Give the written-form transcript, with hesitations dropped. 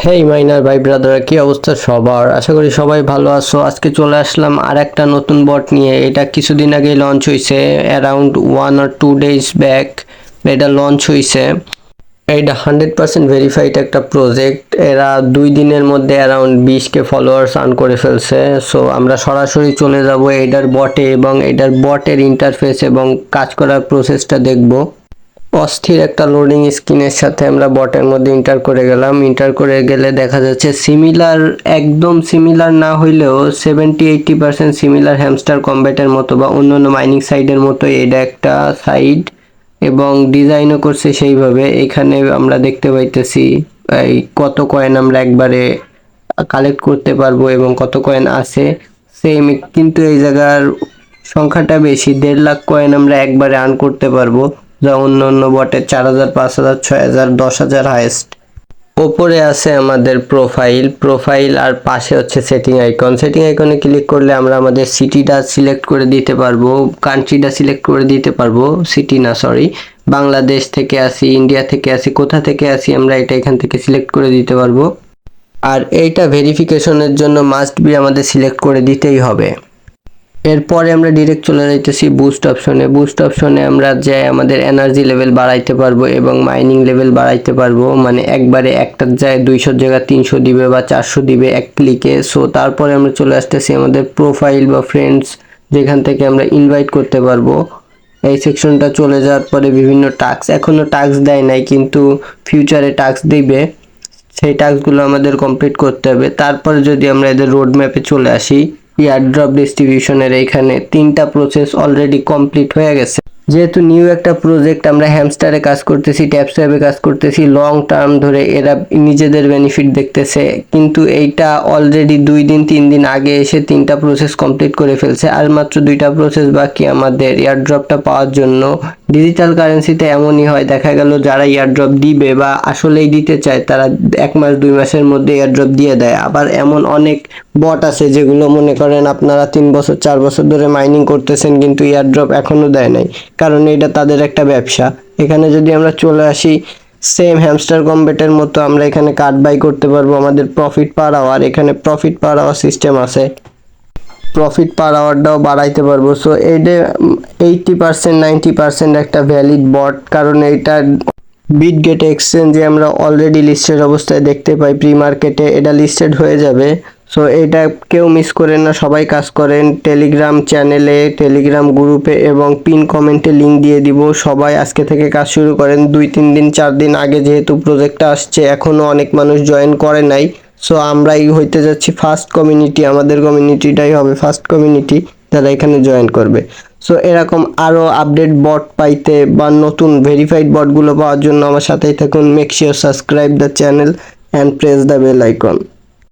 হেই minor ভাই brother, কি অবস্থা সবার? আশা করি সবাই ভালো আছো। আজকে চলে আসলাম আর একটা নতুন বট নিয়ে। এটা কিছুদিন আগে লঞ্চ হয়েছে, অ্যারাউন্ড 1 or 2 days ব্যাক এটা লঞ্চ হয়েছে। এটা 100% ভেরিফাইড একটা প্রজেক্ট। এরা 2 দিনের মধ্যে অ্যারাউন্ড 20K ফলোয়ার্স আর্ন করে ফেলছে। সো আমরা সরাসরি চলে যাব এটার বটে এবং এটার বটের ইন্টারফেস এবং কাজ করার প্রসেসটা দেখব। অস্থির একটা লোডিং স্ক্রিনের সাথে আমরা বটের মধ্যে ইন্টার করে গেলাম। ইন্টার করে গেলে দেখা যাচ্ছে সিমিলার, একদম সিমিলার না হইলেও 70-80% সিমিলার হ্যামস্টার কম্ব্যাটের মতো বা অন্যান্য মাইনিং সাইটের মতো এটা একটা সাইট এবং ডিজাইনও করছে সেইভাবে। এখানে আমরা দেখতে পাইতেছি এই কত কয়েন আমরা একবারে কালেক্ট করতে পারবো এবং কত কয়েন আছে সেম, কিন্তু এই জায়গার সংখ্যাটা বেশি। 1.5 লাখ কয়েন আমরা একবারে আর্ন করতে পারবো, যা অন্য অন্য বটে 4,000, 5,000, 6,000, 10,000 হাইয়েস্ট। ওপরে আছে আমাদের প্রোফাইল আর পাশে হচ্ছে সেটিং আইকন। সেটিং আইকনে ক্লিক করলে আমরা আমাদের সিটিটা সিলেক্ট করে দিতে পারবো, কান্ট্রিটা সিলেক্ট করে দিতে পারবো। সিটি না, সরি, বাংলাদেশ থেকে আসি, ইন্ডিয়া থেকে আসি, কোথা থেকে আসি আমরা এটা এখান থেকে সিলেক্ট করে দিতে পারবো। আর এইটা ভেরিফিকেশনের জন্য মাস্ট বি আমাদের সিলেক্ট করে দিতেই হবে। এরপরে আমরা ডিরেক্ট চলে যাইতেছি বুস্ট অপশনে। বুস্ট অপশনে আমরা যাই আমাদের এনার্জি লেভেল বাড়াইতে পারবো এবং মাইনিং লেভেল বাড়াইতে পারবো, মানে একবারে একটার জায়গায় 200 জায়গা 300 দিবে বা 400 দিবে এক ক্লিকে। সো তারপরে আমরা চলে আসতেছি আমাদের প্রোফাইল বা ফ্রেন্ডস, যেখান থেকে আমরা ইনভাইট করতে পারবো। এই সেকশনটা চলে যাওয়ার পরে বিভিন্ন টাস্ক, এখনো টাস্ক দেয় নাই কিন্তু ফিউচারে টাস্ক দিবে, সেই টাস্কগুলো আমাদের কমপ্লিট করতে হবে। তারপরে যদি আমরা এদের রোড ম্যাপে চলে আসি, এয়ারড্রপ ডিস্ট্রিবিউশনের এইখানে 3টা প্রসেস অলরেডি কমপ্লিট হয়ে গেছে। যেহেতু নিউ একটা প্রজেক্ট, আমরা হ্যামস্টারে কাজ করতেছি, ট্যাপস্যাপে কাজ করতেছি, লং টার্ম ধরে এরা নিজেদের বেনিফিট দেখতেছে, কিন্তু এইটা অলরেডি 2 দিন 3 দিন আগে এসে 3টা প্রসেস কমপ্লিট করে ফেলছে। আর মাত্র 2টা প্রসেস বাকি আমাদের এয়ারড্রপটা পাওয়ার জন্য। ডিজিটাল কারেন্সিতে এমনই হয়, দেখা গেল যারা এয়ারড্রপ দিবে বা আসলেই দিতে চায় তারা 1 মাস 2 মাসের মধ্যে এয়ারড্রপ দিয়ে দেয়। আবার এমন অনেক বট আছে যেগুলো মনে করেন আপনারা 3 বছর 4 বছর ধরে মাইনিং করতেছেন কিন্তু এয়ারড্রপ এখনো দেয় নাই, কারণ এটা তাদের একটা ব্যবসা। এখানে যদি আমরা চলে আসি, সেম হ্যামস্টার কম্বেটের মতো আমরা এখানে কার্ড বাই করতে পারবো। আমাদের প্রফিট পার আওয়ার, এখানে প্রফিট পার আওয়ার সিস্টেম আছে, প্রফিট পার আওয়ারটাও বাড়াইতে পারবো। সো এইটা 80% 90% একটা ভ্যালিড বট, কারণ এইটা বিটগেট এক্সচেঞ্জে আমরা অলরেডি লিস্টেড অবস্থায় দেখতে পাই। প্রি মার্কেটে এটা লিস্টেড হয়ে যাবে। সো এটা কেউ মিস করেন না, সবাই কাজ করেন। টেলিগ্রাম চ্যানেলে, টেলিগ্রাম গ্রুপে এবং পিন কমেন্টে লিঙ্ক দিয়ে দিব। সবাই আজকে থেকে কাজ শুরু করেন। 2-3 দিন 4 দিন আগে যেহেতু প্রজেক্টটা আসছে, এখনও অনেক মানুষ জয়েন করে নাই। সো আমরাই হইতে যাচ্ছি ফার্স্ট কমিউনিটি, আমাদের কমিউনিটিটাই হবে ফার্স্ট কমিউনিটি যারা এখানে জয়েন করবে। সো এরকম আরও আপডেট বট পাইতে বা নতুন ভেরিফাইড বটগুলো পাওয়ার জন্য আমার সাথেই থাকুন। Make sure subscribe the channel and press the bell icon.